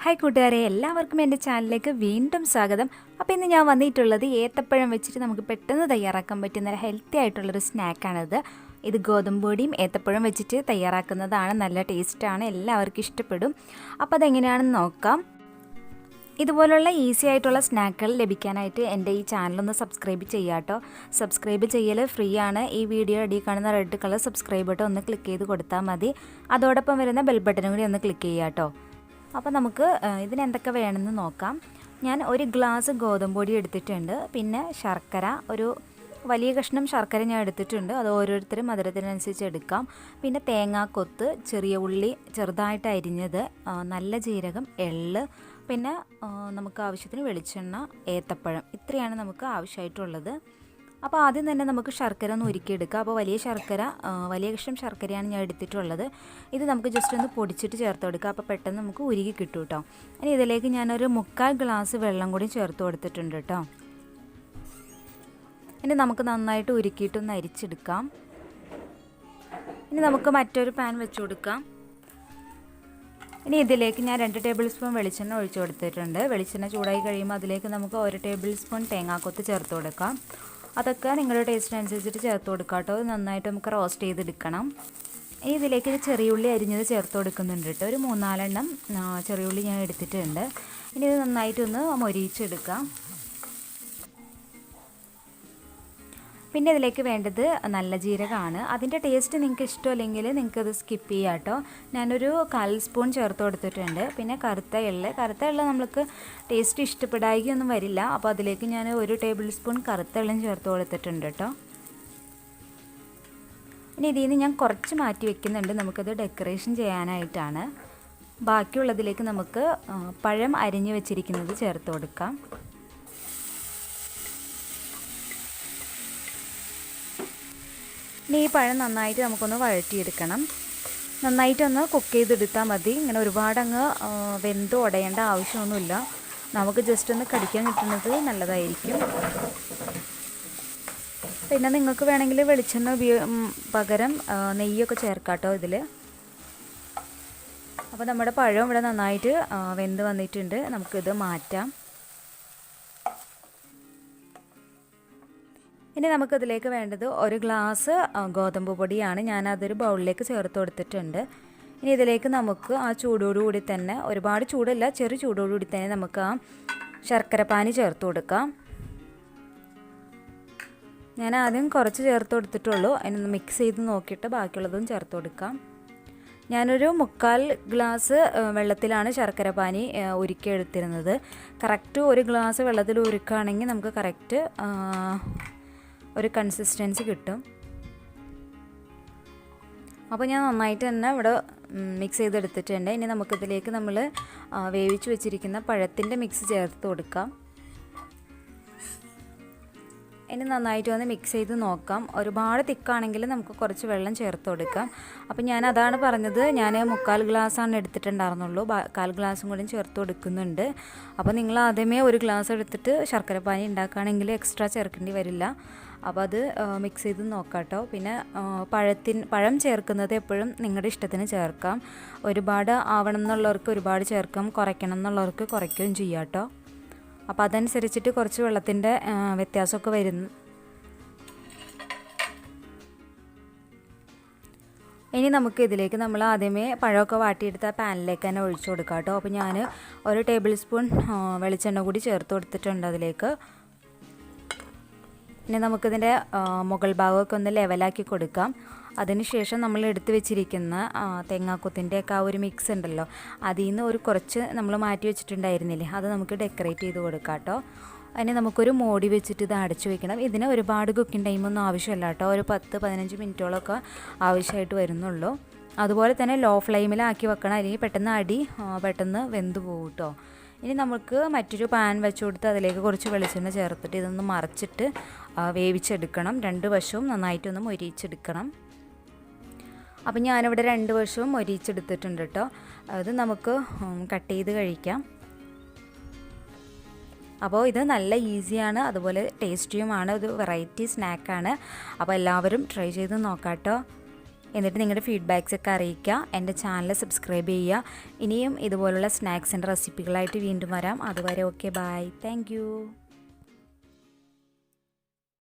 Hi കൂട്ടുകാരെ, എല്ലാവർക്കും എൻ്റെ ചാനലിലേക്ക് വീണ്ടും സ്വാഗതം. അപ്പോൾ ഇന്ന് ഞാൻ വന്നിട്ടുള്ളത് ഏത്തപ്പഴം വെച്ചിട്ട് നമുക്ക് പെട്ടെന്ന് തയ്യാറാക്കാൻ പറ്റുന്ന ഒരു ഹെൽത്തി ആയിട്ടുള്ളൊരു സ്നാക്കാണിത്. ഇത് ഗോതമ്പ് പൊടിയും ഏത്തപ്പഴം വെച്ചിട്ട് തയ്യാറാക്കുന്നതാണ്. നല്ല ടേസ്റ്റാണ്, എല്ലാവർക്കും ഇഷ്ടപ്പെടും. അപ്പോൾ അതെങ്ങനെയാണെന്ന് നോക്കാം. ഇതുപോലുള്ള ഈസി ആയിട്ടുള്ള സ്നാക്കുകൾ ലഭിക്കാനായിട്ട് എൻ്റെ ഈ ചാനലൊന്ന് സബ്സ്ക്രൈബ് ചെയ്യുക കേട്ടോ. സബ്സ്ക്രൈബ് ചെയ്യൽ ഫ്രീ ആണ്. ഈ വീഡിയോ അടിയിൽ കാണുന്ന റെഡ് കളർ സബ്സ്ക്രൈബ് ബട്ടൺ ഒന്ന് ക്ലിക്ക് ചെയ്ത് കൊടുത്താൽ മതി. അതോടൊപ്പം വരുന്ന ബെൽ ബട്ടനും കൂടി ഒന്ന് ക്ലിക്ക് ചെയ്യുക കേട്ടോ. അപ്പോൾ നമുക്ക് ഇതിനെന്തൊക്കെ വേണമെന്ന് നോക്കാം. ഞാൻ ഒരു ഗ്ലാസ് ഗോതമ്പ് പൊടി എടുത്തിട്ടുണ്ട്. പിന്നെ ശർക്കര, ഒരു വലിയ കഷ്ണം ശർക്കര ഞാൻ എടുത്തിട്ടുണ്ട്. അത് ഓരോരുത്തരും മധുരത്തിനനുസരിച്ച് എടുക്കാം. പിന്നെ തേങ്ങാക്കൊത്ത്, ചെറിയ ഉള്ളി ചെറുതായിട്ട് അരിഞ്ഞത്, നല്ല ജീരകം, എള്ള്, പിന്നെ നമുക്ക് ആവശ്യത്തിന് വെളിച്ചെണ്ണ, ഏത്തപ്പഴം, ഇത്രയാണ് നമുക്ക് ആവശ്യമായിട്ടുള്ളത്. അപ്പോൾ ആദ്യം തന്നെ നമുക്ക് ശർക്കര ഒന്ന് ഉരുക്കിയെടുക്കാം. അപ്പോൾ വലിയ കഷ്ണം ശർക്കരയാണ് ഞാൻ എടുത്തിട്ടുള്ളത്. ഇത് നമുക്ക് ജസ്റ്റ് ഒന്ന് പൊടിച്ചിട്ട് ചേർത്ത് കൊടുക്കുക. അപ്പോൾ പെട്ടെന്ന് നമുക്ക് ഉരുകി കിട്ടും കേട്ടോ. ഇനി ഇതിലേക്ക് ഞാനൊരു 3/4 ഗ്ലാസ് വെള്ളം കൂടി ചേർത്ത് കൊടുത്തിട്ടുണ്ട് കേട്ടോ. ഇനി നമുക്ക് നന്നായിട്ട് ഉരുക്കിയിട്ടൊന്ന് അരിച്ചെടുക്കാം. ഇനി നമുക്ക് മറ്റൊരു പാൻ വെച്ച് കൊടുക്കാം. ഇനി ഇതിലേക്ക് ഞാൻ 2 ടേബിൾ സ്പൂൺ വെളിച്ചെണ്ണ ഒഴിച്ചു കൊടുത്തിട്ടുണ്ട്. വെളിച്ചെണ്ണ ചൂടായി കഴിയുമ്പോൾ അതിലേക്ക് നമുക്ക് 1 ടേബിൾ സ്പൂൺ തേങ്ങാക്കൊത്ത് ചേർത്ത് കൊടുക്കാം. അതൊക്കെ നിങ്ങളുടെ ടേസ്റ്റിനനുസരിച്ചിട്ട് ചേർത്ത് കൊടുക്കാം കേട്ടോ. നന്നായിട്ട് നമുക്ക് റോസ്റ്റ് ചെയ്തെടുക്കണം. ഇനി ഇതിലേക്ക് ചെറിയുള്ളി അരിഞ്ഞത് ചേർത്ത് കൊടുക്കുന്നുണ്ട് കേട്ടോ. ഒരു 3-4 ചെറിയുള്ളി ഞാൻ എടുത്തിട്ടുണ്ട്. ഇനി ഇത് നന്നായിട്ടൊന്ന് മൊരിയിച്ചെടുക്കാം. പിന്നെ ഇതിലേക്ക് വേണ്ടത് നല്ല ജീരകമാണ്. അതിൻ്റെ ടേസ്റ്റ് നിങ്ങൾക്ക് ഇഷ്ടമല്ലെങ്കിൽ നിങ്ങൾക്കത് സ്കിപ്പ് ചെയ്യാം കേട്ടോ. ഞാനൊരു 1/4 സ്പൂൺ ചേർത്ത് കൊടുത്തിട്ടുണ്ട്. പിന്നെ കറുത്ത എള്ള് നമ്മൾക്ക് ടേസ്റ്റ് ഇഷ്ടപ്പെടായികൊന്നും വരില്ല. അപ്പോൾ അതിലേക്ക് ഞാൻ 1 ടേബിൾ സ്പൂൺ കറുത്ത എള്ളും ചേർത്ത് കൊടുത്തിട്ടുണ്ട് കേട്ടോ. ഇനി ഇതിൽ നിന്ന് ഞാൻ കുറച്ച് മാറ്റി വെക്കുന്നുണ്ട്. നമുക്കത് ഡെക്കറേഷൻ ചെയ്യാനായിട്ടാണ്. ബാക്കിയുള്ളതിലേക്ക് നമുക്ക് പഴം അരിഞ്ഞ് വെച്ചിരിക്കുന്നത് ചേർത്ത് കൊടുക്കാം. ഇനി ഈ പഴം നന്നായിട്ട് നമുക്കൊന്ന് വഴറ്റിയെടുക്കണം. നന്നായിട്ടൊന്ന് കുക്ക് ചെയ്തെടുത്താൽ മതി. ഇങ്ങനെ ഒരുപാടങ്ങ് വെന്ത് ഉടയേണ്ട ആവശ്യമൊന്നുമില്ല. നമുക്ക് ജസ്റ്റ് ഒന്ന് കടിക്കാൻ കിട്ടുന്നത് നല്ലതായിരിക്കും. പിന്നെ നിങ്ങൾക്ക് വേണമെങ്കിൽ വെളിച്ചെണ്ണ പകരം നെയ്യൊക്കെ ചേർക്കാം കേട്ടോ ഇതിൽ. അപ്പോൾ നമ്മുടെ പഴം ഇവിടെ നന്നായിട്ട് വെന്ത് വന്നിട്ടുണ്ട്. നമുക്കിത് മാറ്റാം. ഇനി നമുക്കതിലേക്ക് വേണ്ടത് 1 ഗ്ലാസ് ഗോതമ്പ് പൊടിയാണ്. ഞാനതൊരു ബൗളിലേക്ക് ചേർത്ത് കൊടുത്തിട്ടുണ്ട്. ഇനി ഇതിലേക്ക് നമുക്ക് ആ ചൂടോടുകൂടി തന്നെ, ഒരുപാട് ചൂടല്ല, ചെറു ചൂടോടുകൂടി തന്നെ നമുക്ക് ആ ശർക്കരപ്പാനി ചേർത്ത് കൊടുക്കാം. ഞാൻ ആദ്യം കുറച്ച് ചേർത്ത് കൊടുത്തിട്ടുള്ളൂ. അതിനൊന്ന് മിക്സ് ചെയ്ത് നോക്കിയിട്ട് ബാക്കിയുള്ളതും ചേർത്ത് കൊടുക്കാം. ഞാനൊരു 3/4 ഗ്ലാസ് വെള്ളത്തിലാണ് ശർക്കരപ്പാനി ഉരുക്കിയെടുത്തിരുന്നത്. കറക്റ്റ് 1 ഗ്ലാസ് വെള്ളത്തിൽ ഉരുക്കുകയാണെങ്കിൽ നമുക്ക് കറക്റ്റ് ഒരു കൺസിസ്റ്റൻസി കിട്ടും. അപ്പോൾ ഞാൻ നന്നായിട്ട് തന്നെ ഇവിടെ മിക്സ് ചെയ്തെടുത്തിട്ടുണ്ട്. ഇനി നമുക്കിതിലേക്ക് നമ്മൾ വേവിച്ച് വെച്ചിരിക്കുന്ന പഴത്തിൻ്റെ മിക്സ് ചേർത്ത് കൊടുക്കാം. ഇനി നന്നായിട്ട് ഒന്ന് മിക്സ് ചെയ്ത് നോക്കാം. ഒരുപാട് തിക്കാണെങ്കിൽ നമുക്ക് കുറച്ച് വെള്ളം ചേർത്ത് കൊടുക്കാം. അപ്പോൾ ഞാൻ അതാണ് പറഞ്ഞത്, ഞാൻ 3/4 ഗ്ലാസ്സാണ് എടുത്തിട്ടുണ്ടായിരുന്നുള്ളൂ. 1/4 ഗ്ലാസും കൂടി ചേർത്ത് കൊടുക്കുന്നുണ്ട്. അപ്പോൾ നിങ്ങൾ ആദ്യമേ 1 ഗ്ലാസ് എടുത്തിട്ട് ശർക്കരപ്പാനി ഉണ്ടാക്കുകയാണെങ്കിൽ എക്സ്ട്രാ ചേർക്കേണ്ടി വരില്ല. അപ്പോൾ അത് മിക്സ് ചെയ്ത് നോക്കാം കേട്ടോ. പിന്നെ പഴം ചേർക്കുന്നത് എപ്പോഴും നിങ്ങളുടെ ഇഷ്ടത്തിന് ചേർക്കാം. ഒരുപാട് ആവണം എന്നുള്ളവർക്ക് ഒരുപാട് ചേർക്കാം, കുറയ്ക്കണം എന്നുള്ളവർക്ക് കുറയ്ക്കുകയും ചെയ്യാം കേട്ടോ. അപ്പോൾ അതനുസരിച്ചിട്ട് കുറച്ച് വെള്ളത്തിൻ്റെ വ്യത്യാസമൊക്കെ വരുന്നു. ഇനി നമുക്ക് ഇതിലേക്ക് നമ്മൾ ആദ്യമേ പഴമൊക്കെ വാട്ടിയെടുത്ത പാനിലേക്ക് തന്നെ ഒഴിച്ചു കൊടുക്കാം കേട്ടോ. അപ്പോൾ ഞാൻ 1 ടേബിൾ സ്പൂൺ വെളിച്ചെണ്ണ കൂടി ചേർത്ത് കൊടുത്തിട്ടുണ്ട് അതിലേക്ക്. ഇനി നമുക്കിതിൻ്റെ മുകൾ ഭാഗമൊക്കെ ഒന്ന് ലെവലാക്കി കൊടുക്കാം. അതിനുശേഷം നമ്മൾ എടുത്ത് വെച്ചിരിക്കുന്ന തേങ്ങാക്കൊത്തിൻ്റെയൊക്കെ ആ ഒരു മിക്സ് ഉണ്ടല്ലോ, അതിൽ നിന്ന് കുറച്ച് നമ്മൾ മാറ്റി വെച്ചിട്ടുണ്ടായിരുന്നില്ലേ, അത് നമുക്ക് ഡെക്കറേറ്റ് ചെയ്ത് കൊടുക്കാം കേട്ടോ. അതിന് നമുക്കൊരു മൂടി വെച്ചിട്ട് ഇത് അടച്ചു വെക്കണം. ഇതിന് ഒരുപാട് കുക്കിംഗ് ടൈമൊന്നും ആവശ്യമില്ല കേട്ടോ. ഒരു 10-15 മിനിറ്റോളമൊക്കെ ആവശ്യമായിട്ട് വരുന്നുള്ളൂ. അതുപോലെ തന്നെ ലോ ഫ്ലെയിമിലാക്കി വെക്കണം, അല്ലെങ്കിൽ പെട്ടെന്ന് വെന്ത് പോകും കേട്ടോ. ഇനി നമുക്ക് മറ്റൊരു പാൻ വെച്ച് കൊടുത്ത് അതിലേക്ക് കുറച്ച് വെളിച്ചെണ്ണ ചേർത്തിട്ട് ഇതൊന്ന് മറിച്ചിട്ട് വേവിച്ചെടുക്കണം. 2 വശവും നന്നായിട്ടൊന്ന് മൊരിയിച്ചെടുക്കണം. അപ്പം ഞാനിവിടെ 2 വശവും മൊരിയിച്ചെടുത്തിട്ടുണ്ട് കേട്ടോ. അത് നമുക്ക് കട്ട് ചെയ്ത് കഴിക്കാം. അപ്പോൾ ഇത് നല്ല ഈസിയാണ്, അതുപോലെ ടേസ്റ്റിയുമാണ്. ഒരു വെറൈറ്റി സ്നാക്കാണ്. അപ്പോൾ എല്ലാവരും ട്രൈ ചെയ്ത് നോക്കാം കേട്ടോ. എന്നിട്ട് നിങ്ങളുടെ ഫീഡ്ബാക്സ് ഒക്കെ അറിയിക്കുക. എൻ്റെ ചാനൽ സബ്സ്ക്രൈബ് ചെയ്യുക. ഇനിയും ഇതുപോലുള്ള സ്നാക്സിൻ്റെ റെസിപ്പികളായിട്ട് വീണ്ടും വരാം. അതുവരെ ഓക്കെ, ബൈ, താങ്ക്